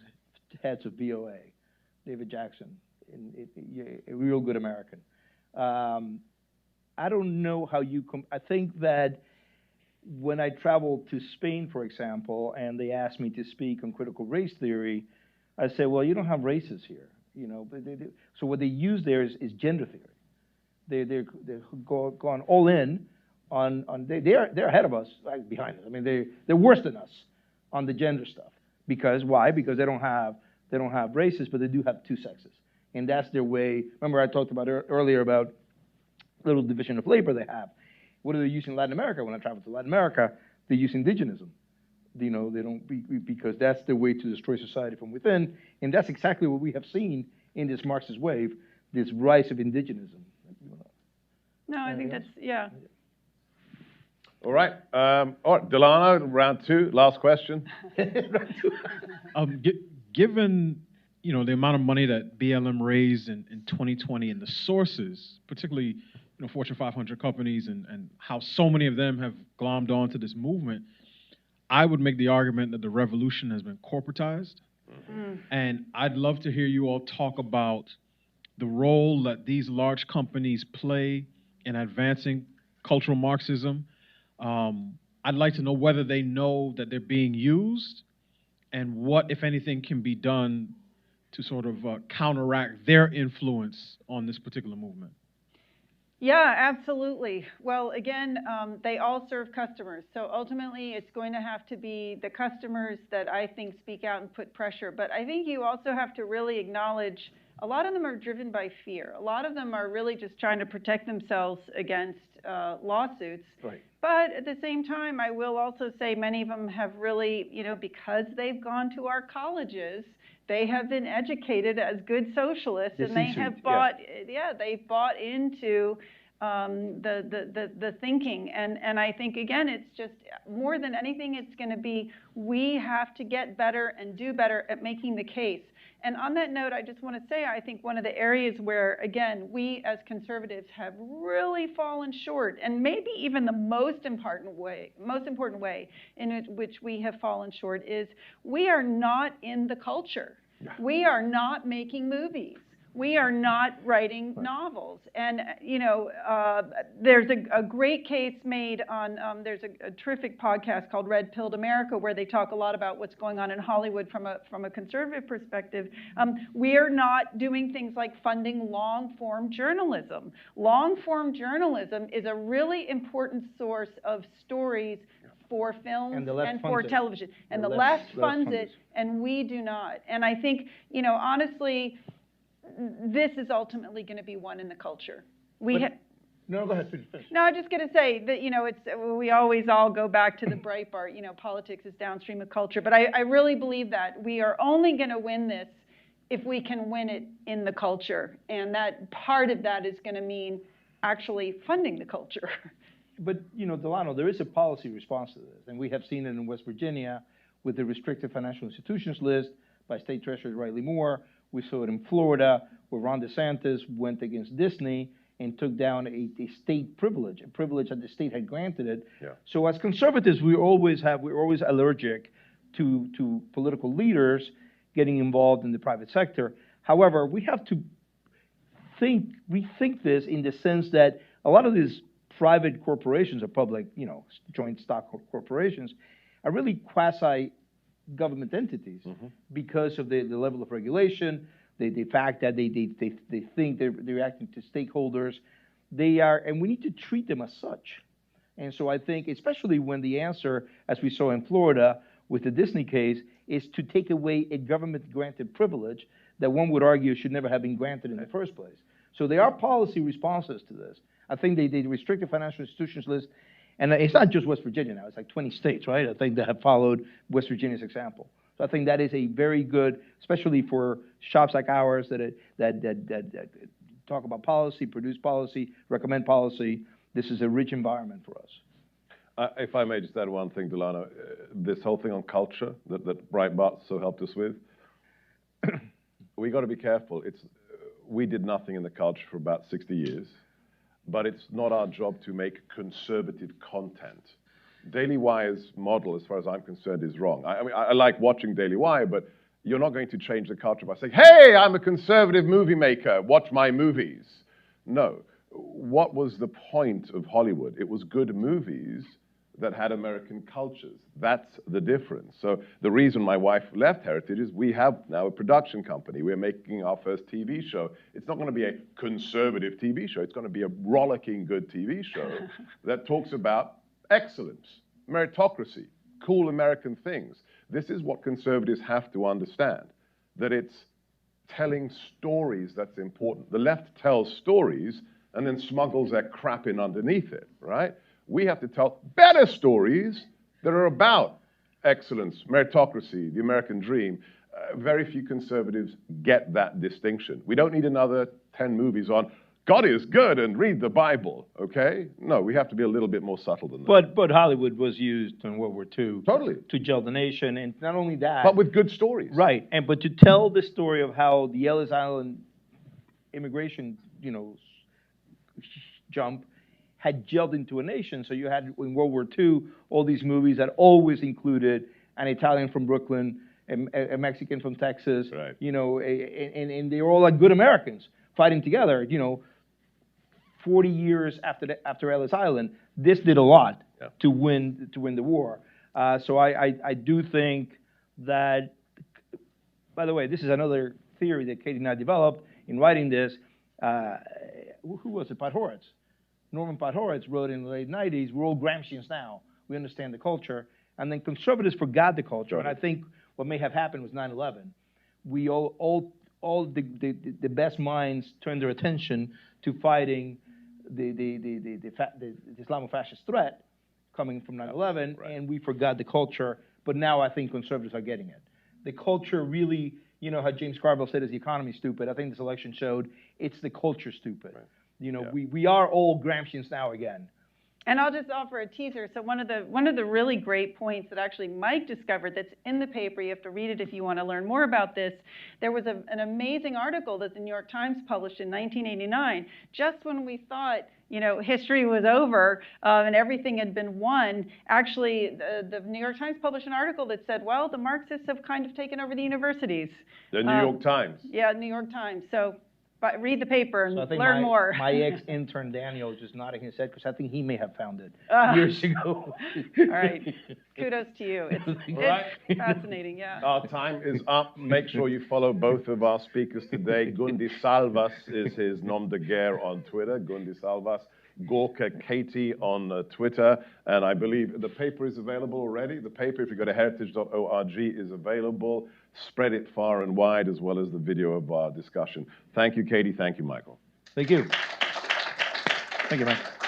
heads of BOA, David Jackson, a real good American. I don't know how you I think that when I traveled to Spain, for example, and they asked me to speak on critical race theory, I said, well, you don't have races here, So what they use there is gender theory. They're gone all in on they're ahead of us, like behind us. I mean, they're worse than us on the gender stuff. Because why? Because they don't have races, but they do have two sexes, and that's their way. Remember, I talked about earlier about little division of labor they have. What do they use in Latin America? When I travel to Latin America, they use indigenism. They don't because that's the way to destroy society from within, and that's exactly what we have seen in this Marxist wave, this rise of indigenism. No, I think that's All right. Delano, round two, last question. Given the amount of money that BLM raised in 2020 and the sources, particularly Fortune 500 companies and how so many of them have glommed onto this movement, I would make the argument that the revolution has been corporatized. Mm-hmm. And I'd love to hear you all talk about the role that these large companies play in advancing cultural Marxism. I'd like to know whether they know that they're being used and what, if anything, can be done to sort of counteract their influence on this particular movement. Yeah, absolutely. Well, again, they all serve customers. So ultimately, it's going to have to be the customers that I think speak out and put pressure. But I think you also have to really acknowledge a lot of them are driven by fear. A lot of them are really just trying to protect themselves against lawsuits. Right. But at the same time, I will also say many of them have really, because they've gone to our colleges, they have been educated as good socialists, and they have bought, they've bought into the thinking. And I think, again, it's just more than anything, it's going to be we have to get better and do better at making the case. And on that note, I just want to say, I think one of the areas where, again, we as conservatives have really fallen short, and maybe even the most important way in which we have fallen short is we are not in the culture. We are not making movies. We are not writing novels. And, there's a great case made on, there's a terrific podcast called Red Pilled America where they talk a lot about what's going on in Hollywood from a conservative perspective. We are not doing things like funding long-form journalism. Long-form journalism is a really important source of stories for films and for television. And the left funds it, and we do not. And I think, honestly, this is ultimately going to be one in the culture. No, go ahead, finish. No, I'm just going to say that, we always all go back to the Breitbart, politics is downstream of culture. But I really believe that we are only going to win this if we can win it in the culture. And that part of that is going to mean actually funding the culture. But, Delano, there is a policy response to this. And we have seen it in West Virginia with the restricted financial institutions list by State Treasurer Riley Moore. We saw it in Florida, where Ron DeSantis went against Disney and took down a state privilege, a privilege that the state had granted it. Yeah. So as conservatives, we're always allergic to political leaders getting involved in the private sector. However, we have to rethink this in the sense that a lot of these private corporations or public, joint stock corporations are really quasi-government entities because of the level of regulation, the fact that they think they're acting to stakeholders. They are, and we need to treat them as such. And so I think, especially when the answer, as we saw in Florida with the Disney case, is to take away a government-granted privilege that one would argue should never have been granted in the first place. So there are policy responses to this. I think they restricted financial institutions list, and it's not just West Virginia now, it's like 20 states, right? I think that have followed West Virginia's example. So I think that is a very good, especially for shops like ours that talk about policy, produce policy, recommend policy. This is a rich environment for us. If I may just add one thing, Delano, this whole thing on culture that Breitbart so helped us with, we got to be careful. We did nothing in the culture for about 60 years. But it's not our job to make conservative content. Daily Wire's model, as far as I'm concerned, is wrong. I like watching Daily Wire, but you're not going to change the culture by saying, hey, I'm a conservative movie maker, watch my movies. No. What was the point of Hollywood? It was good movies that had American cultures. That's the difference. So the reason my wife left Heritage is we have now a production company. We're making our first TV show. It's not going to be a conservative TV show. It's going to be a rollicking good TV show that talks about excellence, meritocracy, cool American things. This is what conservatives have to understand, that it's telling stories that's important. The left tells stories and then smuggles that crap in underneath it, right? We have to tell better stories that are about excellence, meritocracy, the American dream. Very few conservatives get that distinction. We don't need another 10 movies on God is good and read the Bible, okay? No, we have to be a little bit more subtle than that. But Hollywood was used in World War II to gel the nation, and not only that, but with good stories. Right, but to tell the story of how the Ellis Island immigration, jump had gelled into a nation. So you had, in World War II, all these movies that always included an Italian from Brooklyn, a Mexican from Texas, right. And they were all like good Americans fighting together, 40 years after Ellis Island. This did a lot to win the war. So I do think that, by the way, this is another theory that Katie and I developed in writing this. Who was it? Pat Horitz. Norman Podhoretz wrote in the late 90s, we're all Gramscians now. We understand the culture. And then conservatives forgot the culture. And I think what may have happened was 9/11. We all the best minds turned their attention to fighting the Islamo-fascist threat coming from 9/11, and we forgot the culture. But now I think conservatives are getting it. The culture really, you know how James Carville said, is the economy stupid? I think this election showed it's the culture stupid. Right. You know, we are all Gramscians now again. And I'll just offer a teaser. So one of the really great points that actually Mike discovered that's in the paper, you have to read it if you want to learn more about this. There was an amazing article that the New York Times published in 1989, just when we thought, you know, history was over and everything had been won. Actually, the New York Times published an article that said, well, the Marxists have kind of taken over the universities. The New York Times. Yeah, New York Times. So but read the paper and so learn more. My ex-intern Daniel is just nodding his head because I think he may have found it years ago. All right. Kudos to you. It's fascinating, yeah. Our time is up. Make sure you follow both of our speakers today. Gundi Salvas is his nom de guerre on Twitter, Gundi Salvas. Gorka Katie on Twitter. And I believe the paper is available already. The paper, if you go to heritage.org, is available. Spread it far and wide, as well as the video of our discussion. Thank you, Katie. Thank you, Michael. Thank you. Thank you, Mike.